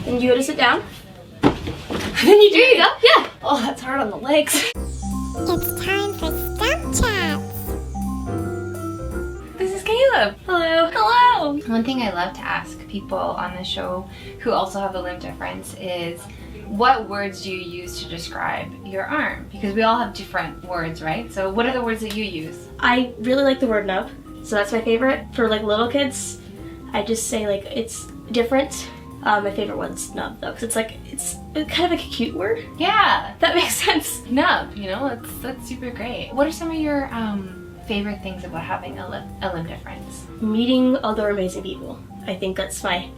And you go to sit down. Then you do. There you go. Yeah. Oh, that's hard on the legs. It's time for Stump Chats. This is Caleb. Hello. Hello. One thing I love to ask people on the show who also have a limb difference is, what words do you use to describe your arm? Because we all have different words, right? So what are the words that you use? I really like the word nub, so that's my favorite. For like little kids, I just say like it's different. My favorite one's nub though, because it's kind of like a cute word. Yeah. That makes sense. Nub, you know, that's super great. What are some of your favorite things about having a limb difference? Meeting other amazing people. I think that's my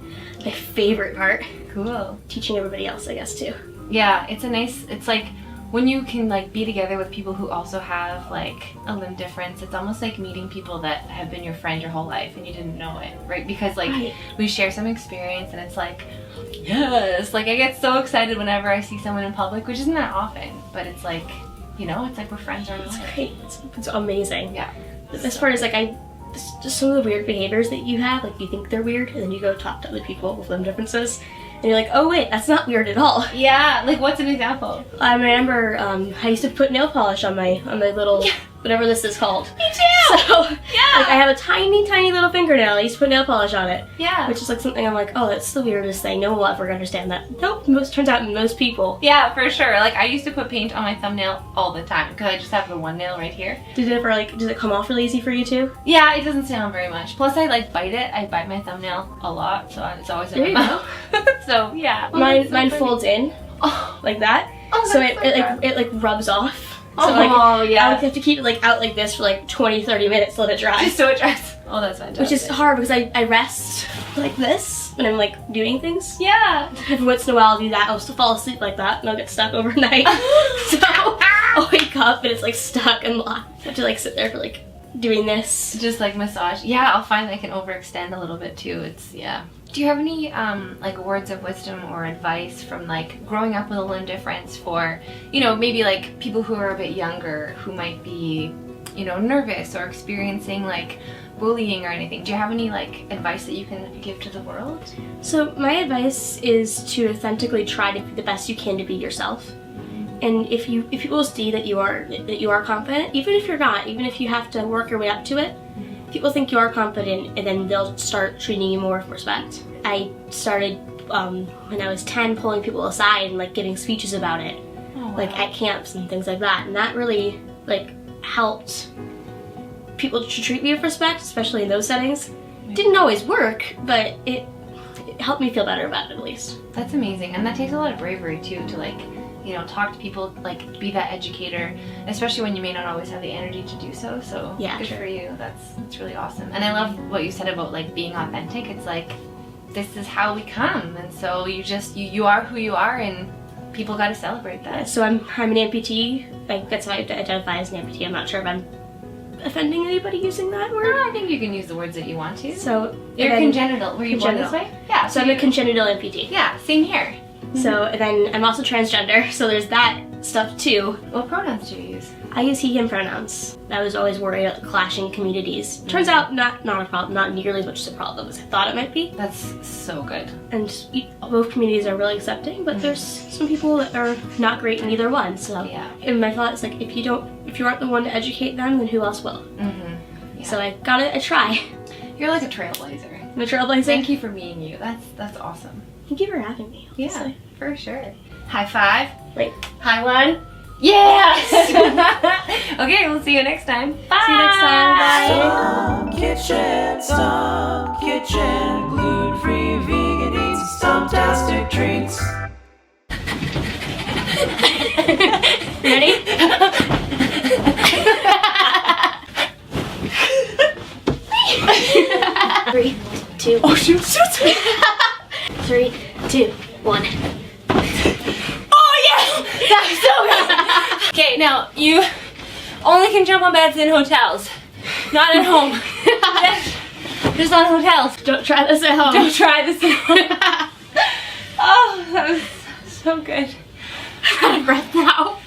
favorite part. Cool. Teaching everybody else, I guess, too. Yeah, it's like when you can like be together with people who also have like a limb difference, it's almost like meeting people that have been your friend your whole life and you didn't know it, right? Because like we share some experience and it's like, yes, like I get so excited whenever I see someone in public, which isn't that often, but it's like, you know, it's like we're friends our life. It's great. It's amazing. Yeah. The best part is like just some of the weird behaviors that you have, like you think they're weird and then you go talk to other people with limb differences and you're like, oh wait, that's not weird at all. Yeah, like what's an example? I remember I used to put nail polish on my little, whatever this is called. Me too! So, yeah! like I have a tiny, tiny little fingernail. I used to put nail polish on it. Yeah. Which is like something I'm like, oh, that's the weirdest thing. No one will ever understand that. Nope, turns out most people. Yeah, for sure. Like I used to put paint on my thumbnail all the time because I just have the one nail right here. Does it come off really easy for you too? Yeah, it doesn't stay on very much. Plus I like bite it. I bite my thumbnail a lot, so it's always in my mouth. So yeah. Mine folds in like that. Oh, so it like rubs off. So yeah. I have to keep it like out like this for like 20-30 minutes to let it dry. Just so it dries. Oh, that's fantastic. Which is hard because I rest like this when I'm like doing things. Yeah. Every once in a while I'll do that. I'll still fall asleep like that and I'll get stuck overnight. So I'll wake up and it's like stuck and locked. I have to like sit there for like doing this. Just like massage. Yeah, I'll find I can overextend a little bit too. It's, yeah. Do you have any like words of wisdom or advice from like growing up with a limb difference for, you know, maybe like people who are a bit younger who might be, you know, nervous or experiencing like bullying or anything? Do you have any like advice that you can give to the world? So my advice is to authentically try to be the best you can to be yourself. And if people see that you are confident, even if you're not, even if you have to work your way up to it, people think you are confident and then they'll start treating you more with respect. I started when I was 10 pulling people aside and like giving speeches about it, like at camps and things like that, and that really like helped people to treat me with respect, especially in those settings. Didn't always work, but it helped me feel better about it at least. That's amazing, and that takes a lot of bravery too to like, you know, talk to people, like be that educator, especially when you may not always have the energy to do so. So yeah, good for you. That's really awesome. And I love what you said about like being authentic. It's like, this is how we come, and so you are who you are, and people got to celebrate that. Yeah, so I'm an amputee. That's how I identify as an amputee. I'm not sure if I'm offending anybody using that word. No, I think you can use the words that you want to. So you're congenital. Were you born this way? Yeah. So I'm a congenital amputee. Yeah, same here. So and then I'm also transgender, so there's that stuff too. What pronouns do you use? I use he, him pronouns. I was always worried about clashing communities. Turns out not a problem, not nearly as much as a problem as I thought it might be. That's so good. And both communities are really accepting, but there's some people that are not great in either one. So yeah. And my thought is like, if you aren't the one to educate them, then who else will? Yeah. So I try. You're like a trailblazer. I'm a trailblazer. Thank you for meeting you. That's awesome. Thank you for having me. Yeah, for sure. High five. Wait. High one. Yes! Okay, we'll see you next time. Bye! See you next time. Bye! Stump Kitchen, Stump Kitchen, gluten-free, vegan eats, Stumptastic treats. Ready? 3, 2. Oh shoot! 3, 2, 1. That's so good! Okay, now you only can jump on beds in hotels, not at home. Just on hotels. Don't try this at home. Don't try this at home. Oh, that was so good. I'm out of breath now.